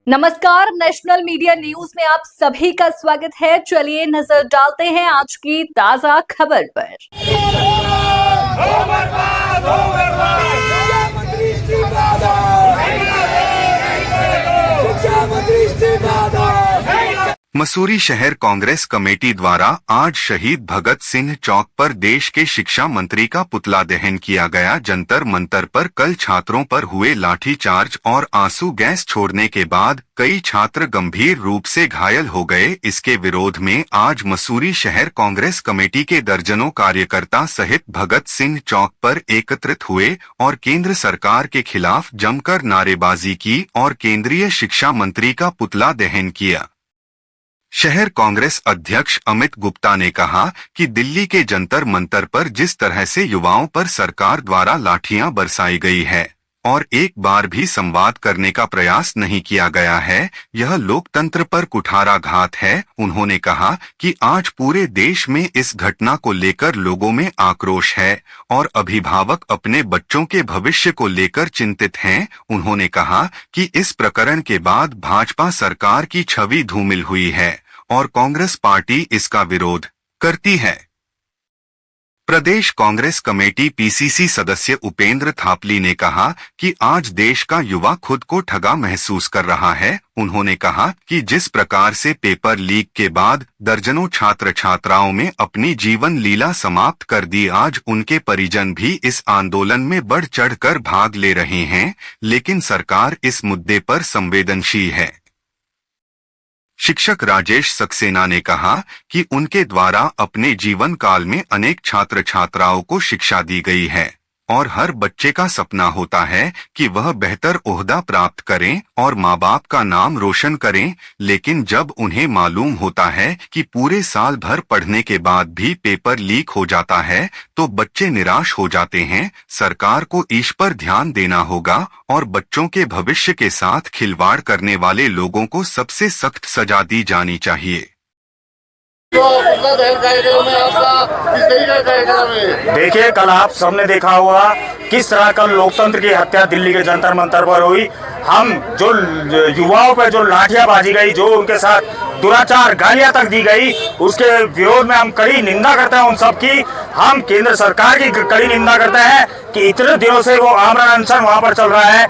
नमस्कार, national media news में आप सभी का स्वागत है। चलिए नजर डालते हैं आज की ताजा खबर पर। मसूरी शहर कांग्रेस कमेटी द्वारा आज शहीद भगत सिंह चौक पर देश के शिक्षा मंत्री का पुतला दहन किया गया। जंतर मंतर पर कल छात्रों पर हुए लाठीचार्ज और आंसू गैस छोड़ने के बाद कई छात्र गंभीर रूप से घायल हो गए। इसके विरोध में आज मसूरी शहर कांग्रेस कमेटी के दर्जनों कार्यकर्ता सहित भगत सिंह चौक पर एकत्रित हुए और केंद्र सरकार के खिलाफ जमकर नारेबाजी की और केंद्रीय शिक्षा मंत्री का पुतला दहन किया। शहर कांग्रेस अध्यक्ष अमित गुप्ता ने कहा कि दिल्ली के जंतर मंतर पर जिस तरह से युवाओं पर सरकार द्वारा लाठियां बरसाई गई है और एक बार भी संवाद करने का प्रयास नहीं किया गया है, यह लोकतंत्र पर कुठाराघात है। उन्होंने कहा कि आज पूरे देश में इस घटना को लेकर लोगों में आक्रोश है और अभिभावक अपने बच्चों के भविष्य को लेकर चिंतित हैं। उन्होंने कहा कि इस प्रकरण के बाद भाजपा सरकार की छवि धूमिल हुई है और कांग्रेस पार्टी इसका विरोध करती है। प्रदेश कांग्रेस कमेटी पीसीसी सदस्य उपेंद्र थापली ने कहा कि आज देश का युवा खुद को ठगा महसूस कर रहा है। उन्होंने कहा कि जिस प्रकार से पेपर लीक के बाद दर्जनों छात्र छात्राओं में अपनी जीवन लीला समाप्त कर दी, आज उनके परिजन भी इस आंदोलन में बढ़ चढ़कर भाग ले रहे हैं, लेकिन सरकार इस मुद्दे पर संवेदनशील है। शिक्षक राजेश सक्सेना ने कहा कि उनके द्वारा अपने जीवन काल में अनेक छात्र छात्राओं को शिक्षा दी गई है और हर बच्चे का सपना होता है कि वह बेहतर ओहदा प्राप्त करें और माँ बाप का नाम रोशन करें, लेकिन जब उन्हें मालूम होता है कि पूरे साल भर पढ़ने के बाद भी पेपर लीक हो जाता है तो बच्चे निराश हो जाते हैं। सरकार को इस पर ध्यान देना होगा और बच्चों के भविष्य के साथ खिलवाड़ करने वाले लोगों को सबसे सख्त सजा दी जानी चाहिए। देखिए, कल आप सबने देखा होगा किस तरह कल लोकतंत्र की हत्या दिल्ली के जंतर मंतर पर हुई। हम जो युवाओं पर जो लाठियां बाजी गई, जो उनके साथ दुराचार गालियां तक दी गई, उसके विरोध में हम कड़ी निंदा करते हैं। उन सब की हम केंद्र सरकार की कड़ी निंदा करते हैं कि इतने दिनों से वो आमरण अनशन वहां पर चल रहा है,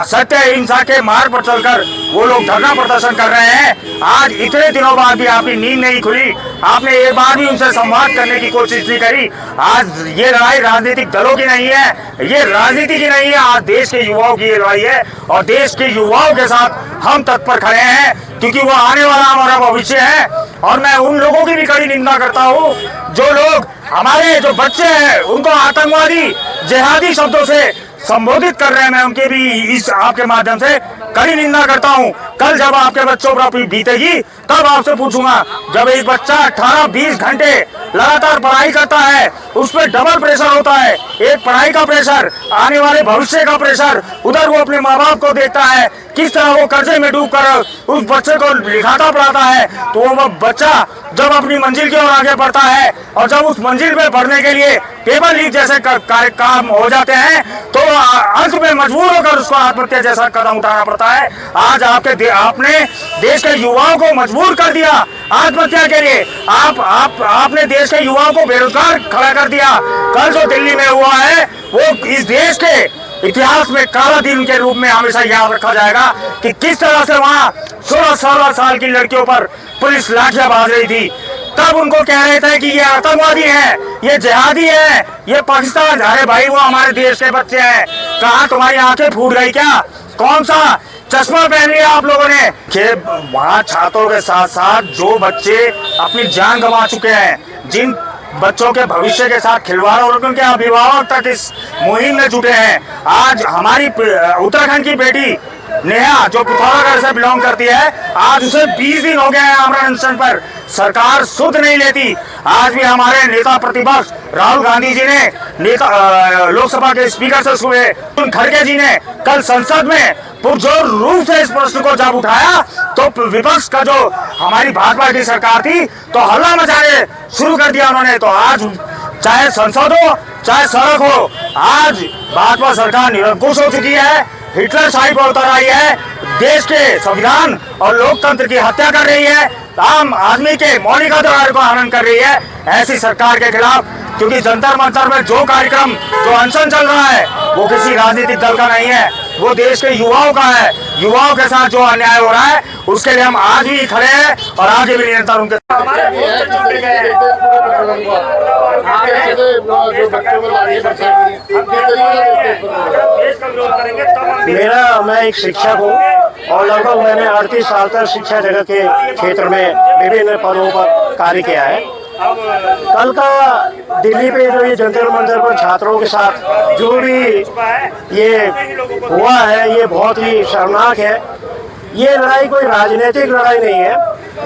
सत्य अहिंसा के मार्ग पर चलकर वो लोग धरना प्रदर्शन कर रहे हैं। आज इतने दिनों बाद भी आपकी नींद नहीं खुली, आपने एक बार भी उनसे संवाद करने की कोशिश नहीं करी। आज ये लड़ाई राजनीतिक दलों की नहीं है, ये राजनीति की नहीं है, आज देश के युवाओं की ये लड़ाई है और देश के युवाओं के साथ हम तत्पर खड़े हैं क्योंकि वो आने वाला हमारा भविष्य है। और मैं उन लोगों की भी कड़ी निंदा करता हूँ जो लोग हमारे जो बच्चे हैं उनको आतंकवादी जिहादी शब्दों से संबोधित कर रहे हैं। मैं उनके भी इस आपके माध्यम से कड़ी निंदा करता हूं। कल जब आपके बच्चों पर बीतेगी तब आपसे पूछूंगा, जब एक बच्चा 18-20 घंटे लगातार पढ़ाई करता है, उस पर डबल प्रेशर होता है, एक पढ़ाई का प्रेशर, आने वाले भविष्य का प्रेशर, उधर वो अपने माँ बाप को देखता है, किस तरह वो कर्जे में डूब कर उस बच्चे को लिखाता पढ़ाता है, तो वो बच्चा जब अपनी मंजिल की ओर आगे बढ़ता है और जब उस मंजिल में बढ़ने के लिए पेपर लीक जैसे काम हो जाते हैं तो अंत में मजबूर होकर उसको आत्महत्या जैसा कदम उठाना पड़ता है। आज आपने देश के युवाओं को मजबूर कर दिया आत्महत्या के लिए। आपने देश के युवाओं को बेरोजगार खड़ा कर दिया। कल जो दिल्ली में हुआ है वो इस देश के इतिहास में काला दिन के रूप में हमेशा याद रखा जाएगा कि किस तरह से वहाँ 16-16 साल की लड़कियों पर पुलिस लाठियां बाज रही थी। तब उनको कह रहे थे कि ये आतंकवादी है, ये जिहादी है, ये पाकिस्तान। अरे भाई, वो हमारे देश के बच्चे हैं। कहाँ तुम्हारी आंखें फूट गई क्या? कौन सा चश्मा पहन लिया आप लोगों ने? वहाँ छात्रों के साथ साथ जो बच्चे अपनी जान गंवा चुके हैं, जिन बच्चों के भविष्य के साथ खिलवाड़ और उनके अभिभावक तक इस मुहिम में जुटे हैं। आज हमारी उत्तराखंड की बेटी नेहा जो पिथौरागढ़ से बिलोंग करती है, आज उसे 20 दिन हो गए हैं आमरण अनशन पर। सरकार सुध नहीं लेती। आज भी हमारे नेता प्रतिपक्ष राहुल गांधी जी ने लोकसभा के स्पीकर से सुने, खड़गे जी ने कल संसद में पुरजोर रूप से इस प्रश्न को जब उठाया तो विपक्ष का जो हमारी भाजपा की सरकार थी तो हल्ला मचाने शुरू कर दिया उन्होंने। तो आज चाहे संसद हो चाहे सड़क हो, आज भाजपा सरकार निरंकुश हो चुकी है। हिटलर साइड पर उतर आई है, देश के संविधान और लोकतंत्र की हत्या कर रही है, आम आदमी के मौलिक अधिकार को हनन कर रही है, ऐसी सरकार के खिलाफ। क्योंकि जंतर मंतर में जो कार्यक्रम, जो अनशन चल रहा है, वो किसी राजनीतिक दल का नहीं है, वो देश के युवाओं का है। युवाओं के साथ जो अन्याय हो रहा है उसके लिए हम आज भी खड़े हैं और आगे भी निरंतर उनके मैं एक शिक्षक हूँ और लगभग मैंने 38 साल तक शिक्षा जगत के क्षेत्र में विभिन्न पदों पर कार्य किया है। कल का दिल्ली पे जो ये जंतर मंतर पर छात्रों के साथ जो भी ये हुआ है, ये बहुत ही शर्मनाक है। ये लड़ाई कोई राजनीतिक लड़ाई नहीं है,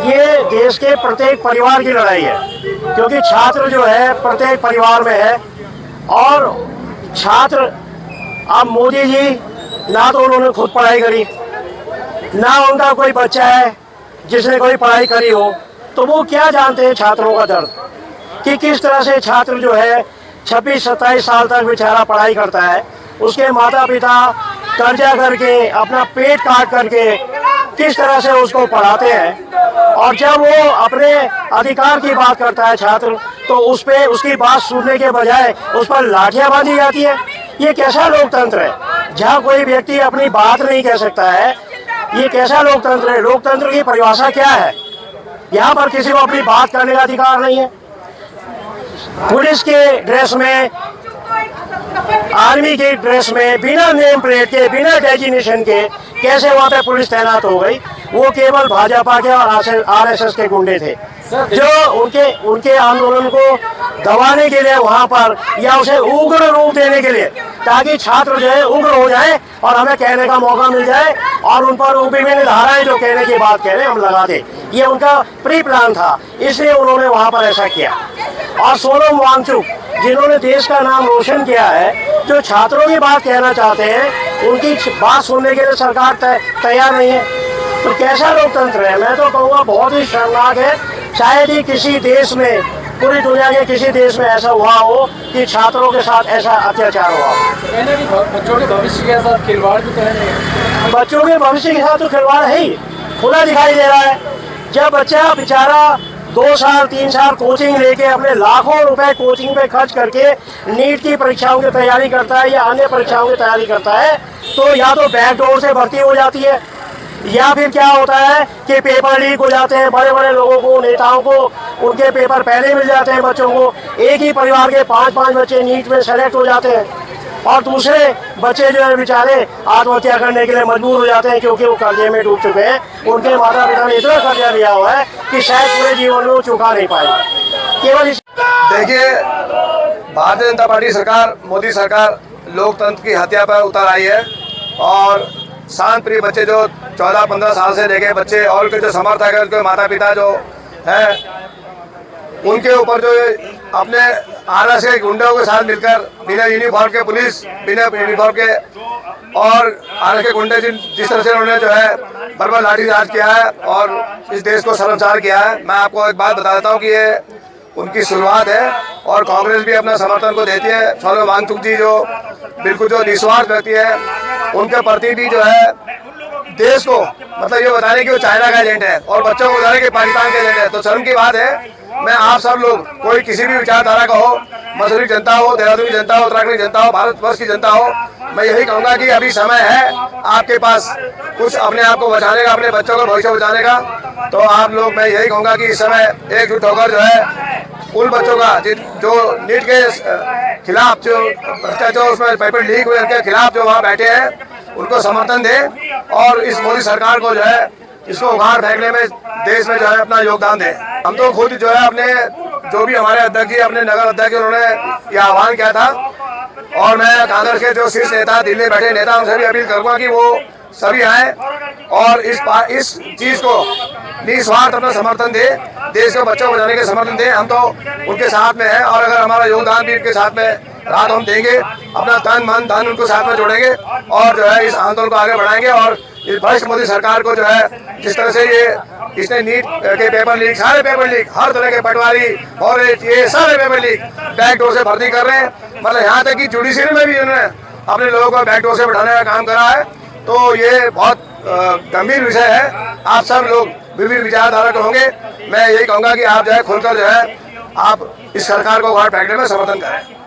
ये देश के प्रत्येक परिवार की लड़ाई है, क्योंकि छात्र जो है प्रत्येक परिवार में है। और छात्र, अब मोदी जी ना तो उन्होंने खुद पढ़ाई करी, ना उनका कोई बच्चा है जिसने कोई पढ़ाई करी हो, तो वो क्या जानते हैं छात्रों का दर्द, कि किस तरह से छात्र जो है 26-27 साल तक बेचारा पढ़ाई करता है, उसके माता पिता कर्जा करके अपना पेट काट करके किस तरह से उसको पढ़ाते हैं। और जब वो अपने अधिकार की बात करता है छात्र, तो उस पे उसकी बात सुनने के बजाय उस पर लाठियां बांधी जाती है। ये कैसा लोकतंत्र है जहाँ कोई व्यक्ति अपनी बात नहीं कह सकता है? ये कैसा लोकतंत्र है? लोकतंत्र की परिभाषा क्या है? यहाँ पर किसी को अपनी बात करने का अधिकार नहीं है। पुलिस के ड्रेस में, आर्मी के ड्रेस में, बिना नेम प्लेट के, बिना डेजिग्नेशन के कैसे वहाँ पे पुलिस तैनात हो गई? वो केवल भाजपा के और आरएसएस के गुंडे थे जो उनके आंदोलन को दबाने के लिए वहाँ पर, या उसे उग्र रूप देने के लिए, ताकि छात्र जो है उग्र हो जाए और हमें कहने का मौका मिल जाए और उन पर विभिन्न धाराएं जो कहने की बात कह रहे हैं हम लगा दें। ये उनका प्री प्लान था, इसलिए उन्होंने वहाँ पर ऐसा किया। और सोनम वांगचुक जिन्होंने देश का नाम रोशन किया है, जो छात्रों की बात कहना चाहते हैं, उनकी बात सुनने के लिए सरकार तैयार नहीं है। तो कैसा लोकतंत्र है? मैं तो कहूँगा बहुत ही शर्मनाक है। शायद ही किसी देश में, पूरी दुनिया के किसी देश में ऐसा हुआ हो कि छात्रों के साथ ऐसा अत्याचार हुआ। बच्चों के भविष्य के साथ खिलवाड़ भी करेंगे। बच्चों के भविष्य के साथ तो खिलवाड़ है ही, खुला दिखाई दे रहा है। जब बच्चा बेचारा 2 साल 3 साल कोचिंग लेके अपने लाखों रुपए कोचिंग पे खर्च करके नीट की परीक्षाओं की तैयारी करता है या अन्य परीक्षाओं की तैयारी करता है, तो या तो बैकडोर से भर्ती हो जाती है, या फिर क्या होता है कि पेपर लीक हो जाते हैं। बड़े बड़े लोगों को, नेताओं को उनके पेपर पहले मिल जाते हैं बच्चों को। एक ही परिवार के 5-5 बच्चे नीट में सेलेक्ट हो जाते हैं और दूसरे बच्चे जो है बेचारे आत्महत्या करने के लिए मजबूर हो जाते हैं, क्योंकि वो कर्जे में डूब चुके हैं। उनके माता पिता ने इतना कर्जा लिया हुआ है कि शायद पूरे जीवन में वो चुका नहीं पाएंगे। केवल देखिए, भारतीय जनता पार्टी सरकार, मोदी सरकार लोकतंत्र की हत्या पर उतर आई है और शांत प्रिय बच्चे जो 14-15 साल से लेके बच्चे और उनके जो समर्थक है, उनके माता पिता जो हैं, उनके ऊपर जो अपने आरएसएस के गुंडों के साथ मिलकर बिना यूनिफॉर्म के पुलिस, बिना यूनिफॉर्म के और आरएसएस के गुंडे जिस तरह से उन्होंने जो है बर्बर लाठीचार्ज किया है और इस देश को शर्मसार किया है। मैं आपको एक बात बता देता हूँ कि ये उनकी शुरुआत है और कांग्रेस भी अपना समर्थन को देती है। सोनम वांगचुक जी जो बिल्कुल जो निस्वार्थ व्यक्ति है, उनके प्रति भी जो है देश को मतलब ये बताने कि वो चाइना का एजेंट है और बच्चों को बताने कि पाकिस्तान के एजेंट है, तो शर्म की बात है। मैं आप सब लोग, कोई किसी भी विचारधारा का हो, मसूरी जनता हो, देहरादून की जनता हो, उत्तराखंड की जनता हो, भारतवर्ष की जनता हो, मैं यही कहूँगा कि अभी समय है आपके पास कुछ अपने आप को बचाने का, अपने बच्चों का भविष्य बचाने का। तो आप लोग, मैं यही कहूँगा कि इस समय एकजुट होकर जो है उन बच्चों का जो नीट के खिलाफ जो भ्रष्टाचार उसमें पेपर लीक हुए उनके खिलाफ जो वहाँ बैठे हैं, उनको समर्थन दें और इस मोदी सरकार को जो है इसको उखाड़ फेंकने में देश में जो है अपना योगदान दें। हम तो खुद जो है अपने जो भी हमारे अध्यक्ष जी, अपने नगर अध्यक्ष, उन्होंने यह आह्वान किया था और मैं कांग्रेस के जो शीर्ष नेता, दिल्ली बैठे नेता, उनसे भी अपील करूँगा कि वो सभी आए और इस चीज को निस्वार्थ अपना समर्थन दे, देश के बच्चों को बचाने के समर्थन दे। हम तो उनके साथ में हैं और अगर हमारा योगदान भी उनके साथ में रहा तो हम देंगे, अपना तन मन धन उनको साथ में जोड़ेंगे और जो है इस आंदोलन को आगे बढ़ाएंगे। और इस भ्रष्ट मोदी सरकार को जो है जिस तरह से इसने नीट के पेपर लीक, सारे पेपर लीक, हर तरह के पटवारी और ये सारे पेपर लीक बैकडोर से भर्ती कर रहे हैं। मतलब यहाँ तक कि जुडिशरी में भी उन्होंने अपने लोगों को बैकडोर से बैठाने का काम करा है। तो ये बहुत गंभीर विषय है। आप सब लोग विभिन्न विचारधारा के होंगे, मैं यही कहूँगा कि आप जो है खुलकर जो है आप इस सरकार को बाहर फेंकने में समर्थन करें।